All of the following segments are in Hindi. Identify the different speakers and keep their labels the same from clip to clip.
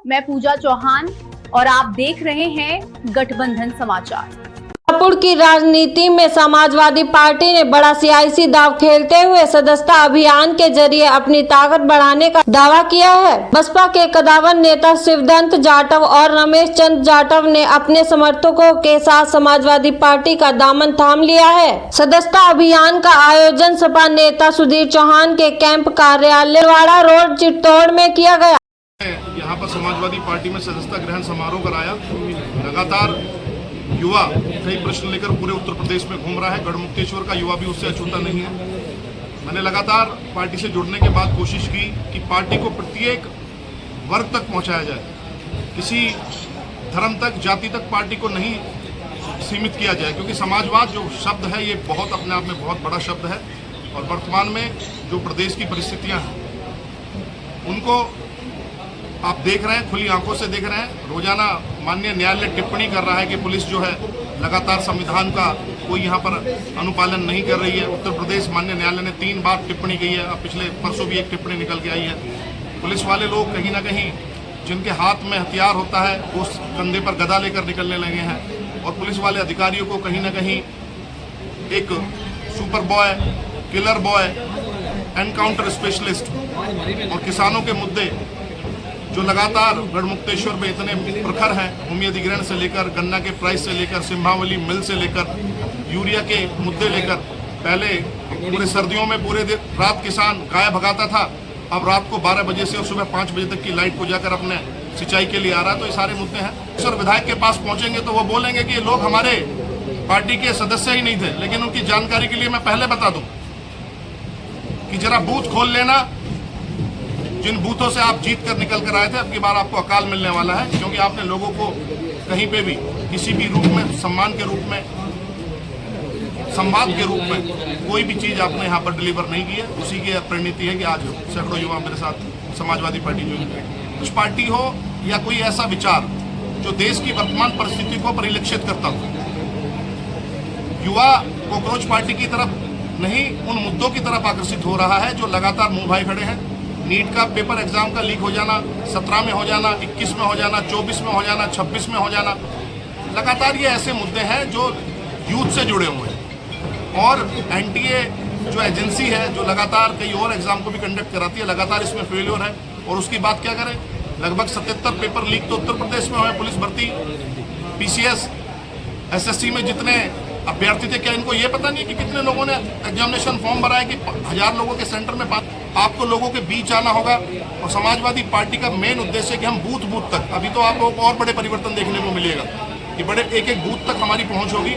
Speaker 1: मैं पूजा चौहान और आप देख रहे हैं गठबंधन समाचार।
Speaker 2: शाहपुर की राजनीति में समाजवादी पार्टी ने बड़ा सियासी दांव खेलते हुए सदस्यता अभियान के जरिए अपनी ताकत बढ़ाने का दावा किया है। बसपा के कद्दावर नेता शिवदत्त जाटव और रमेश चंद्र जाटव ने अपने समर्थकों के साथ समाजवादी पार्टी का दामन थाम लिया है। सदस्यता अभियान का आयोजन सपा नेता सुधीर चौहान के कैंप कार्यालय वाड़ा रोड चित्तौड़ में किया गया।
Speaker 3: यहाँ पर समाजवादी पार्टी में सदस्यता ग्रहण समारोह कराया। लगातार युवा कई प्रश्न लेकर पूरे उत्तर प्रदेश में घूम रहा है। गढ़मुक्तेश्वर का युवा भी उससे अछूता नहीं है। मैंने लगातार पार्टी से जुड़ने के बाद कोशिश की कि पार्टी को प्रत्येक वर्ग तक पहुंचाया जाए, किसी धर्म तक, जाति तक पार्टी को नहीं सीमित किया जाए, क्योंकि समाजवाद जो शब्द है ये बहुत अपने आप में बहुत बड़ा शब्द है। और वर्तमान में जो प्रदेश की परिस्थितियाँ हैं उनको आप देख रहे हैं, खुली आंखों से देख रहे हैं। रोजाना माननीय न्यायालय टिप्पणी कर रहा है कि पुलिस जो है लगातार संविधान का कोई यहाँ पर अनुपालन नहीं कर रही है। उत्तर प्रदेश माननीय न्यायालय ने 3 बार टिप्पणी की है। अब पिछले परसों भी एक टिप्पणी निकल के आई है। पुलिस वाले लोग कहीं ना कहीं जिनके हाथ में हथियार होता है वो कंधे पर गदा लेकर निकलने लगे हैं, और पुलिस वाले अधिकारियों को कहीं ना कहीं एक super boy, killer boy, encounter specialist और किसानों के मुद्दे जो लगातार गढ़मुक्तेश्वर में इतने प्रखर हैं, भूमि अधिग्रहण से लेकर गन्ना के प्राइस से लेकर सिंभावली मिल से लेकर यूरिया के मुद्दे लेकर, पहले पूरे सर्दियों में पूरे दिन रात किसान गाय भगाता था, अब रात को 12 बजे से और सुबह 5 बजे तक की लाइट को जाकर अपने सिंचाई के लिए आ रहा है। तो ये सारे मुद्दे हैं। सर विधायक के पास पहुंचेंगे तो वो बोलेंगे कि ये लोग हमारे पार्टी के सदस्य ही नहीं थे। लेकिन उनकी जानकारी के लिए मैं पहले बता दूं कि जरा बूथ खोल लेना। जिन बूथों से आप जीत कर निकल कर आए थे, अब की बार आपको अकाल मिलने वाला है, क्योंकि आपने लोगों को कहीं पे भी किसी भी रूप में, सम्मान के रूप में, संवाद के रूप में कोई भी चीज़ आपने यहाँ पर डिलीवर नहीं की है। उसी की परिणति है कि आज सैकड़ों युवा मेरे साथ समाजवादी पार्टी ज्वाइन करें। कुछ पार्टी हो या कोई ऐसा विचार जो देश की वर्तमान परिस्थिति को परिलक्षित करता हो, युवा कॉकरोच पार्टी की तरफ नहीं, उन मुद्दों की तरफ आकर्षित हो रहा है जो लगातार मुंह भाई खड़े हैं। नीट का पेपर एग्जाम का लीक हो जाना, 17 में हो जाना, 21 में हो जाना, 24 में हो जाना, 26 में हो जाना, लगातार ये ऐसे मुद्दे हैं जो यूथ से जुड़े हुए हैं। और एनटीए जो एजेंसी है जो लगातार कई और एग्जाम को भी कंडक्ट कराती है, लगातार इसमें फेल्योर है। और उसकी बात क्या करें, लगभग 77 पेपर लीक तो उत्तर प्रदेश में हुए। पुलिस भर्ती, पीसीएस, एसएससी में जितने अभ्यर्थी थे, क्या इनको ये पता नहीं कि कितने लोगों ने एग्जामिनेशन फॉर्म भरा है कि 1000 लोगों के सेंटर में आपको लोगों के बीच आना होगा। और समाजवादी पार्टी का मेन उद्देश्य है कि हम बूथ बूथ तक, अभी तो आप लोगों को और बड़े परिवर्तन देखने को मिलेगा कि बड़े एक एक बूथ तक हमारी पहुंच होगी।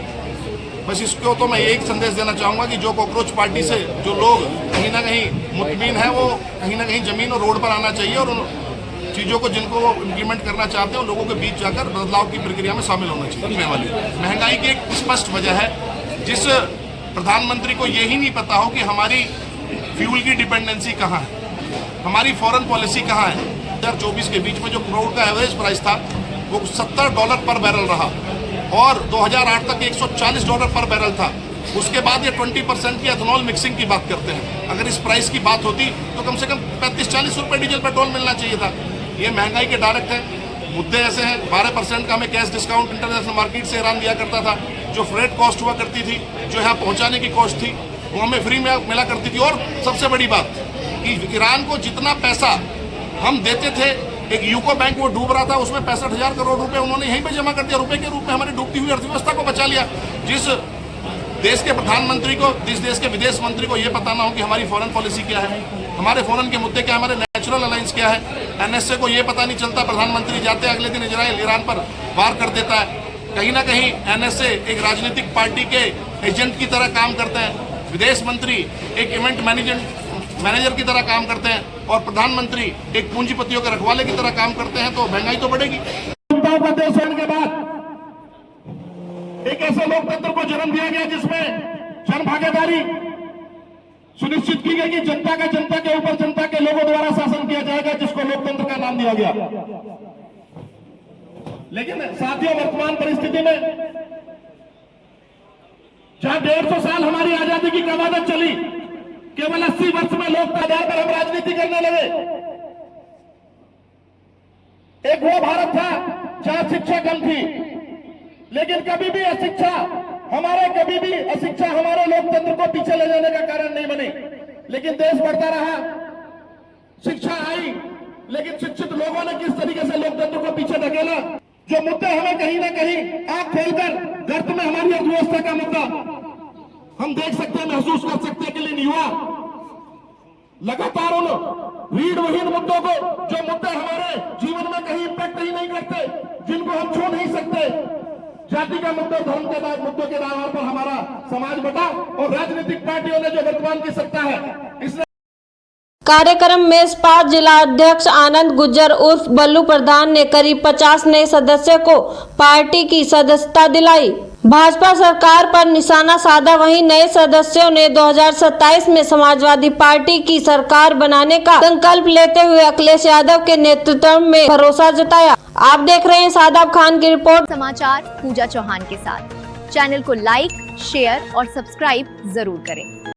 Speaker 3: बस इसको तो मैं एक संदेश देना चाहूँगा कि जो कॉकरोच पार्टी से जो लोग कहीं ना कहीं मुतमिन है, वो कहीं ना कहीं जमीन और रोड पर आना चाहिए और उन चीज़ों को जिनको वो इम्प्लीमेंट करना चाहते हैं लोगों के बीच जाकर बदलाव की प्रक्रिया में शामिल होना चाहिए। वाली महंगाई की एक स्पष्ट वजह है, जिस प्रधानमंत्री को यही नहीं पता हो कि हमारी फ्यूल की डिपेंडेंसी कहाँ है, हमारी फॉरेन पॉलिसी कहाँ है। 2024 के बीच में जो क्रूड का एवरेज प्राइस था वो $70 पर बैरल रहा और 2008 तक $140 पर बैरल था। उसके बाद ये 20% की एथेनॉल मिक्सिंग की बात करते हैं। अगर इस प्राइस की बात होती तो कम से कम 35-40 रुपये डीजल पेट्रोल मिलना चाहिए था। ये महंगाई के डायरेक्ट है। मुद्दे ऐसे हैं, 12% का हमें कैश डिस्काउंट इंटरनेशनल मार्केट से ईरान दिया करता था। जो फ्रेट कॉस्ट हुआ करती थी, जो यहाँ पहुँचाने की कॉस्ट थी, वो हमें फ्री में मिला करती थी। और सबसे बड़ी बात कि ईरान को जितना पैसा हम देते थे, एक यूको बैंक वो डूब रहा था, उसमें 65,000 करोड़ रुपए उन्होंने यहीं पे जमा कर दिया। रुपए के रूप में हमारी डूबती हुई अर्थव्यवस्था को बचा लिया। जिस देश के प्रधानमंत्री को, जिस देश के विदेश मंत्री को ये पता ना हो कि हमारी फॉरेन पॉलिसी क्या है, हमारे फॉरेन के मुद्दे क्या है, हमारे नेचुरल अलायंस क्या है, एनएसए को ये पता नहीं चलता। प्रधानमंत्री जाते अगले दिन इजराइल ईरान पर वार कर देता है। कहीं ना कहीं एनएसए एक राजनीतिक पार्टी के एजेंट की तरह काम करते हैं, विदेश मंत्री एक इवेंट मैनेजर की तरह काम करते हैं और प्रधानमंत्री एक पूंजीपतियों के रखवाले की तरह काम करते हैं। तो महंगाई तो बढ़ेगी।
Speaker 4: जनता का देश होने के बाद एक ऐसे लोकतंत्र को जन्म दिया गया जिसमें जन भागीदारी सुनिश्चित की गई कि जनता के ऊपर जनता के लोगों द्वारा शासन किया जाएगा, जिसको लोकतंत्र का नाम दिया गया। लेकिन साथियों, वर्तमान परिस्थिति में जहां 150 साल हमारी आजादी की कवायद चली, केवल 80 वर्ष में लोक के आधार पर हम राजनीति करने लगे। एक वो भारत था जहां शिक्षा कम थी, लेकिन कभी भी अशिक्षा हमारे लोकतंत्र को पीछे ले जाने का कारण नहीं बनी। लेकिन देश बढ़ता रहा, शिक्षा आई, लेकिन शिक्षित लोगों ने किस तरीके से लोकतंत्र को पीछे धकेला। जो मुद्दे हमें कहीं ना कहीं आंख खोलकर गर्त में हमारी अर्थव्यवस्था का मुद्दा हम देख सकते हैं, महसूस कर सकते हैं कि लेकिन युवा लगातार उन रीढ़-विहीन मुद्दों को, जो मुद्दे हमारे जीवन में कहीं इंपैक्ट ही नहीं करते, जिनको हम छू नहीं सकते, जाति का मुद्दा, धर्म के मुद्दों के आधार पर हमारा समाज बटा और राजनीतिक पार्टियों ने जो वर्तमान की सत्ता है इसने।
Speaker 2: कार्यक्रम में इस्पात जिला अध्यक्ष आनंद गुज्जर उर्फ बल्लू प्रधान ने करीब 50 नए सदस्यों को पार्टी की सदस्यता दिलाई। भाजपा सरकार पर निशाना साधा, वहीं नए सदस्यों ने 2027 में समाजवादी पार्टी की सरकार बनाने का संकल्प लेते हुए अखिलेश यादव के नेतृत्व में भरोसा जताया। आप देख रहे हैं सादाब खान की रिपोर्ट।
Speaker 1: समाचार पूजा चौहान के साथ। चैनल को लाइक, शेयर और सब्सक्राइब जरूर करें।